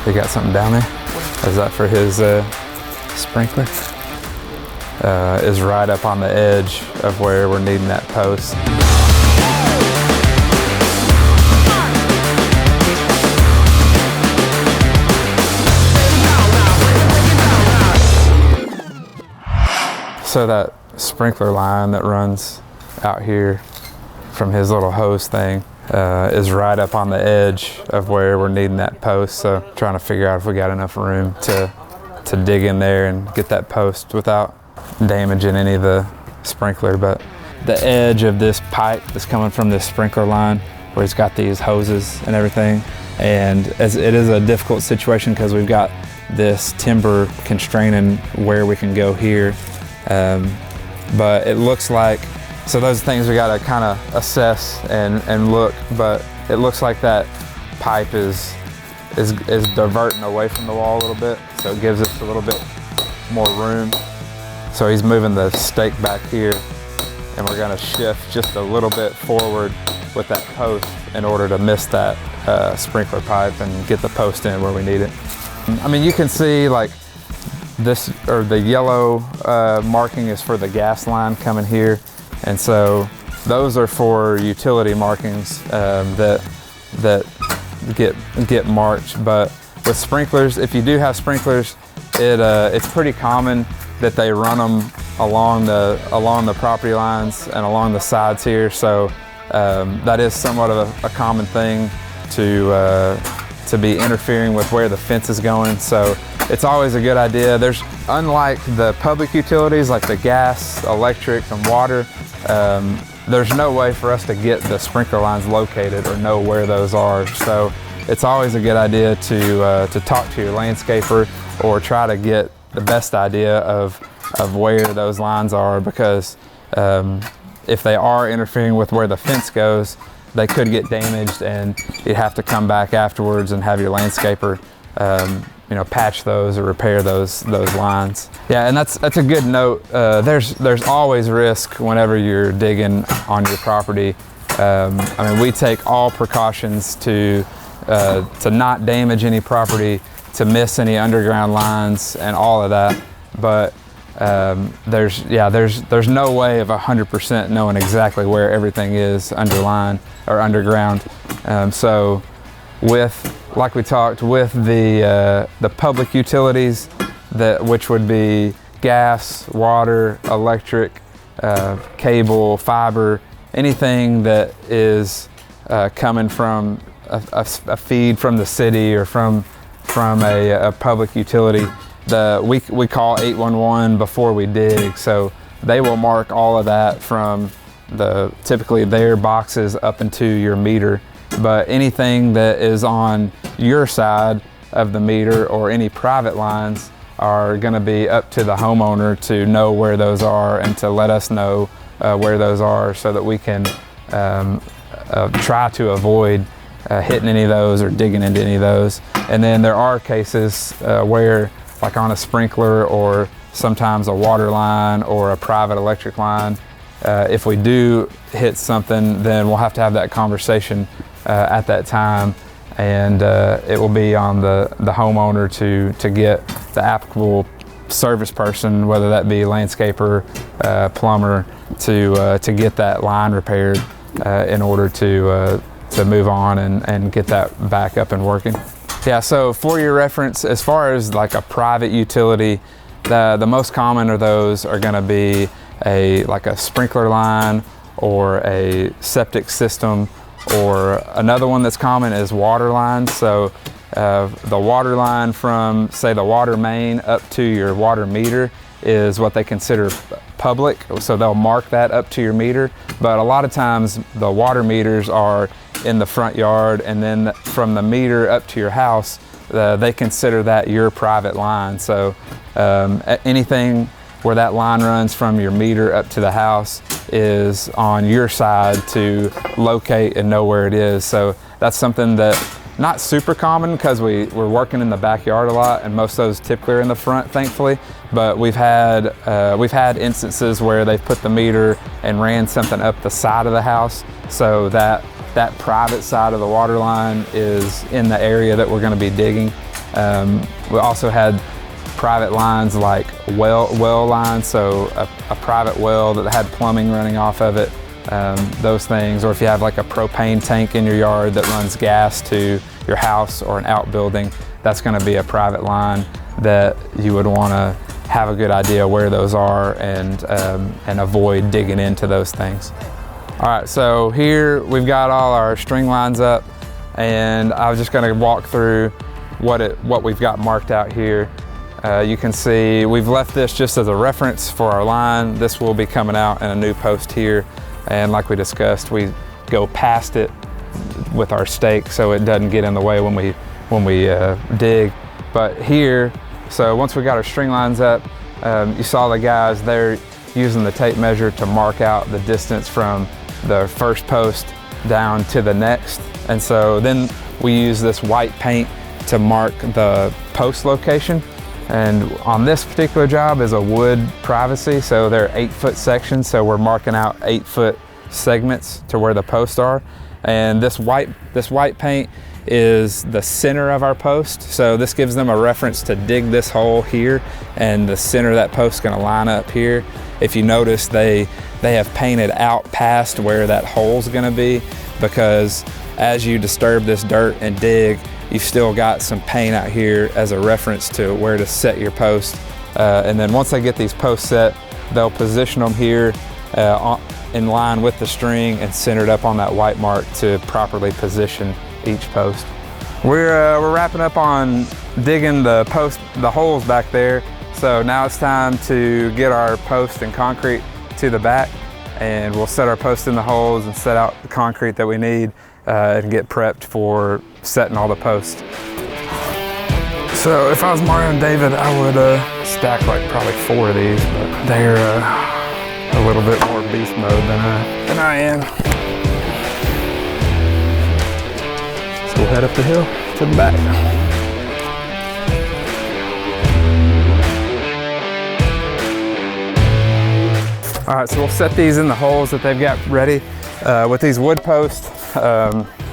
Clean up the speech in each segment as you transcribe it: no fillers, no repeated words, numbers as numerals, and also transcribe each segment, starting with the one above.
He got something down there. Is that for his sprinkler? Is right up on the edge of where we're needing that post. So that sprinkler line that runs out here from his little hose thing is right up on the edge of where we're needing that post. So trying to figure out if we got enough room to dig in there and get that post without damaging any of the sprinkler. But the edge of this pipe that's coming from this sprinkler line where it's got these hoses and everything, and as it is a difficult situation because we've got this timber constraining where we can go here. But it looks like, so those things we gotta kind of assess and look, but it looks like that pipe is diverting away from the wall a little bit, so it gives us a little bit more room. So he's moving the stake back here, and we're gonna shift just a little bit forward with that post in order to miss that sprinkler pipe and get the post in where we need it. I mean, you can see like this, or the yellow marking is for the gas line coming here, and so those are for utility markings that get marked. But with sprinklers, if you do have sprinklers, it's pretty common that they run them along the property lines and along the sides here. So that is somewhat of a common thing to be interfering with where the fence is going. So it's always a good idea. Unlike the public utilities like the gas, electric, and water, there's no way for us to get the sprinkler lines located or know where those are. So it's always a good idea to talk to your landscaper or try to get the best idea of where those lines are, because if they are interfering with where the fence goes, they could get damaged, and you'd have to come back afterwards and have your landscaper patch those or repair those lines. Yeah, and that's a good note. There's always risk whenever you're digging on your property. I mean, we take all precautions to not damage any property, to miss any underground lines and all of that. But there's no way of 100% knowing exactly where everything is underline or underground. So like we talked, with the public utilities, which would be gas, water, electric, cable, fiber, anything that is coming from a feed from the city or from a public utility, we call 811 before we dig. So they will mark all of that from typically their boxes up into your meter. But anything that is on your side of the meter or any private lines are going to be up to the homeowner to know where those are and to let us know where those are, so that we can try to avoid hitting any of those or digging into any of those. And then there are cases where, like on a sprinkler or sometimes a water line or a private electric line, if we do hit something, then we'll have to have that conversation at that time, and it will be on the homeowner to get the applicable service person, whether that be landscaper, plumber, to get that line repaired in order to move on and get that back up and working. Yeah, so for your reference, as far as like a private utility, the most common of those are going to be like a sprinkler line or a septic system, or another one that's common is water lines. So the water line from, say, the water main up to your water meter is what they consider public, so they'll mark that up to your meter. But a lot of times the water meters are in the front yard, and then from the meter up to your house, they consider that your private line. So anything where that line runs from your meter up to the house is on your side to locate and know where it is. So that's something that not super common, because we're working in the backyard a lot, and most of those typically are in the front, thankfully. But we've had instances where they've put the meter and ran something up the side of the house, so that private side of the water line is in the area that we're going to be digging. We also had private lines like well lines, so a private well that had plumbing running off of it, those things. Or if you have like a propane tank in your yard that runs gas to your house or an outbuilding, that's going to be a private line that you would want to have a good idea where those are and avoid digging into those things. All right, so here we've got all our string lines up, and I was just going to walk through what we've got marked out here. You can see we've left this just as a reference for our line. This will be coming out in a new post here, and like we discussed, we go past it with our stake so it doesn't get in the way when we dig. But here, so once we got our string lines up, you saw the guys there using the tape measure to mark out the distance from the first post down to the next. And so then we use this white paint to mark the post location. And on this particular job is a wood privacy, so they're 8-foot sections, so we're marking out 8-foot segments to where the posts are. And this white paint is the center of our post, so this gives them a reference to dig this hole here, and the center of that post is going to line up here. If you notice, they have painted out past where that hole's going to be, because as you disturb this dirt and dig, you've still got some paint out here as a reference to where to set your post. And then once they get these posts set, they'll position them here in line with the string and centered up on that white mark to properly position each post. We're wrapping up on digging the holes back there. So now it's time to get our post and concrete to the back, and we'll set our post in the holes and set out the concrete that we need and get prepped for setting all the posts. So if I was Mario and David, I would stack like probably 4 of these, but they're a little bit more beast mode than I am. So we'll head up the hill to the back. All right, so we'll set these in the holes that they've got ready. With these wood posts,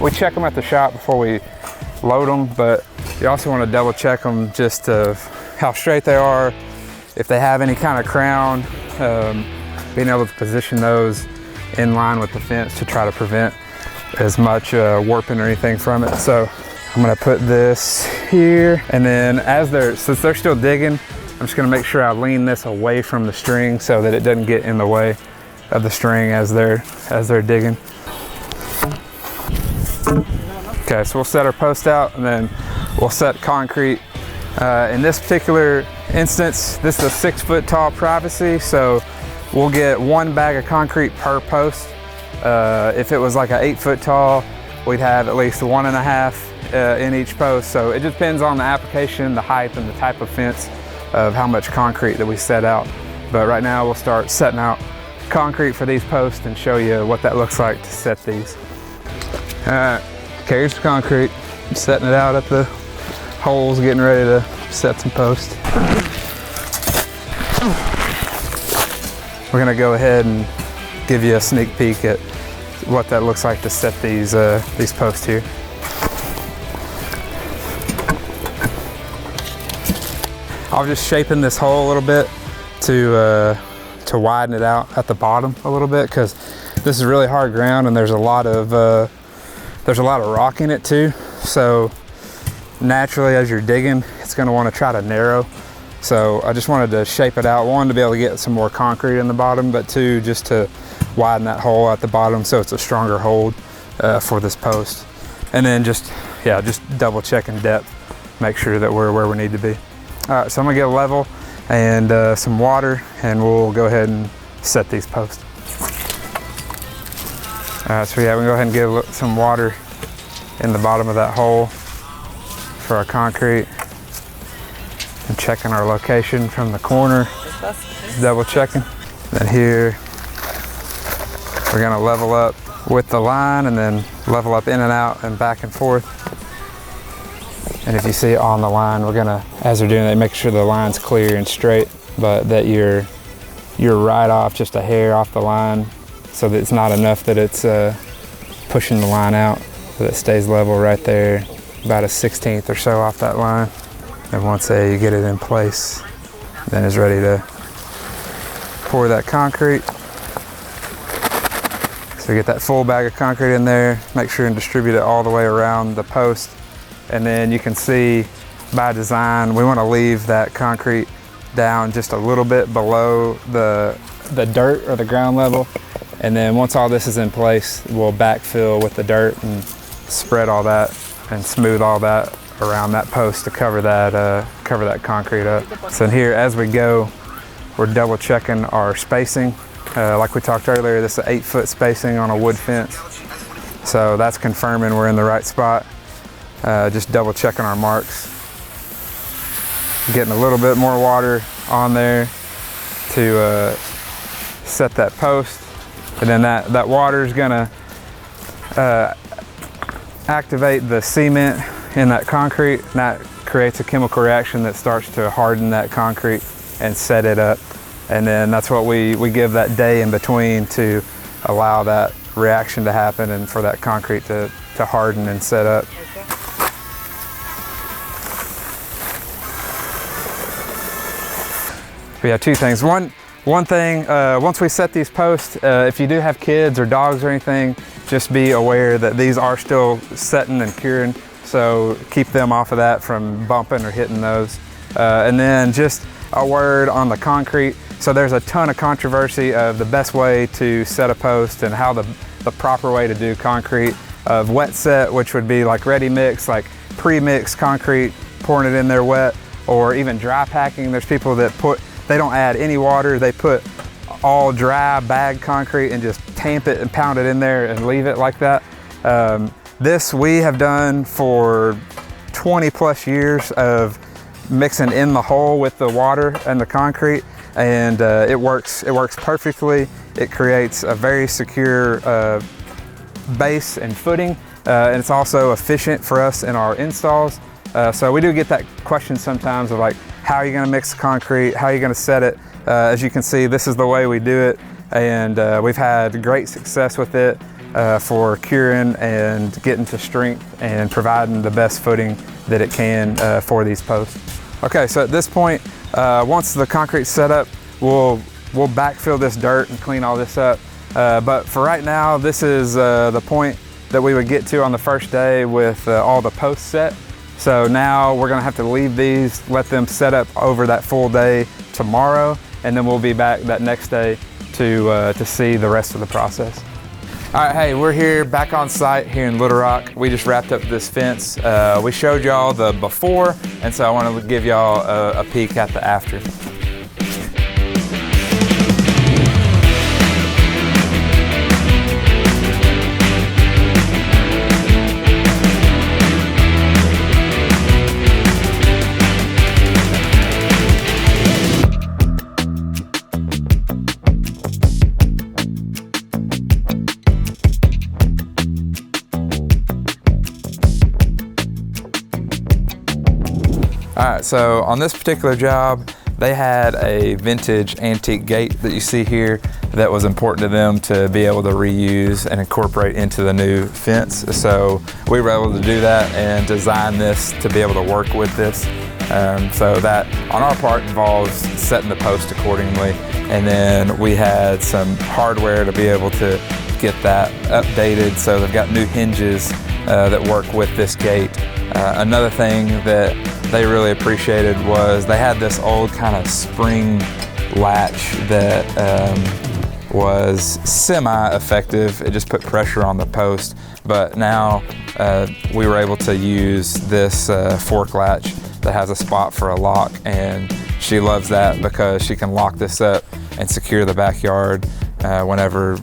we check them at the shop before we load them, but you also want to double check them just to how straight they are, if they have any kind of crown, being able to position those in line with the fence to try to prevent as much warping or anything from it. So I'm gonna put this here, and then since they're still digging, I'm just gonna make sure I lean this away from the string so that it doesn't get in the way of the string as they're digging. Okay, so we'll set our post out, and then we'll set concrete. In this particular instance, this is a 6-foot tall privacy, so we'll get 1 bag of concrete per post. If it was like an 8-foot tall, we'd have at least 1.5 in each post. So it just depends on the application, the height, and the type of fence of how much concrete that we set out. But right now we'll start setting out concrete for these posts and show you what that looks like to set these. All right, okay, here's the concrete. I'm setting it out at the holes, getting ready to set some posts. We're gonna go ahead and give you a sneak peek at what that looks like to set these posts here. I was just shaping this hole a little bit to widen it out at the bottom a little bit, because this is really hard ground and there's a lot of rock in it too. So naturally, as you're digging, it's going to want to try to narrow. So I just wanted to shape it out. One, to be able to get some more concrete in the bottom, but 2, just to widen that hole at the bottom so it's a stronger hold for this post. And then just double checking depth, make sure that we're where we need to be. All right, so I'm gonna get a level and some water, and we'll go ahead and set these posts. All right, so yeah, we can go ahead and get some water in the bottom of that hole for our concrete. And checking our location from the corner, double checking. Then here, we're gonna level up with the line and then level up in and out and back and forth. And if you see it on the line, we're gonna, as they're doing that, make sure the line's clear and straight, but that you're right off, just a hair off the line, so that it's not enough that it's pushing the line out, so that it stays level right there, about a 1/16 or so off that line. And once you get it in place, then it's ready to pour that concrete. So get that full bag of concrete in there, make sure and distribute it all the way around the post. And then you can see by design, we want to leave that concrete down just a little bit below the dirt or the ground level. And then once all this is in place, we'll backfill with the dirt and spread all that and smooth all that around that post to cover that concrete up. So in here, as we go, we're double checking our spacing. Like we talked earlier, this is an 8-foot spacing on a wood fence. So that's confirming we're in the right spot. Just double checking our marks. Getting a little bit more water on there to set that post. And then that water is gonna activate the cement in that concrete, and that creates a chemical reaction that starts to harden that concrete and set it up. And then that's what we give that day in between to allow that reaction to happen and for that concrete to harden and set up. We have two things. One thing, once we set these posts, if you do have kids or dogs or anything, just be aware that these are still setting and curing. So keep them off of that from bumping or hitting those. And then just a word on the concrete. So there's a ton of controversy of the best way to set a post and how the proper way to do concrete. Of wet set, which would be like ready mix, like pre-mix concrete, pouring it in there wet, or even dry packing. There's people that they don't add any water, they put all dry bagged concrete and just tamp it and pound it in there and leave it like that. This we have done for 20 plus years of mixing in the hole with the water and the concrete, and it works perfectly. It creates a very secure base and footing, and it's also efficient for us in our installs. So we do get that question sometimes of like, how are you going to mix concrete? How are you going to set it? As you can see, this is the way we do it, and we've had great success with it for curing and getting to strength and providing the best footing that it can for these posts. Okay, so at this point, once the concrete's set up, we'll backfill this dirt and clean all this up. But for right now, this is the point that we would get to on the first day with all the posts set. So now we're gonna have to leave these, let them set up over that full day tomorrow, and then we'll be back that next day to see the rest of the process. All right, hey, we're here back on site here in Little Rock. We just wrapped up this fence. We showed y'all the before, and so I want to give y'all a peek at the after. All right, so on this particular job, they had a vintage antique gate that you see here that was important to them to be able to reuse and incorporate into the new fence. So we were able to do that and design this to be able to work with this. So that on our part involves setting the post accordingly. And then we had some hardware to be able to get that updated. So they've got new hinges that work with this gate. Another thing that they really appreciated was they had this old kind of spring latch that was semi-effective. It just put pressure on the post, but now we were able to use this fork latch that has a spot for a lock, and she loves that because she can lock this up and secure the backyard whenever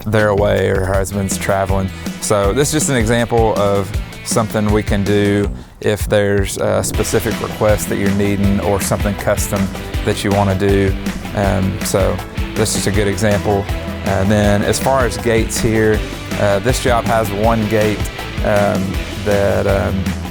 they're away or her husband's traveling. So this is just an example of something we can do if there's a specific request that you're needing or something custom that you want to do. So this is a good example. And then as far as gates here, this job has one gate that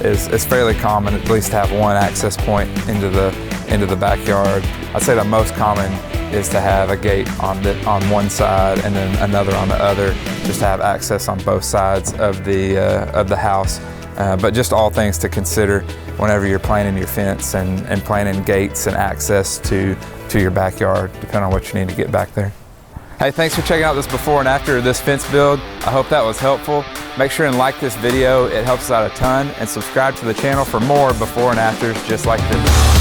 is fairly common, at least to have one access point into the backyard. I'd say the most common is to have a gate on one side and then another on the other, just to have access on both sides of the house. But just all things to consider whenever you're planning your fence and planning gates and access to your backyard, depending on what you need to get back there. Hey, thanks for checking out this before and after of this fence build. I hope that was helpful. Make sure and like this video, it helps us out a ton, and subscribe to the channel for more before and afters just like this.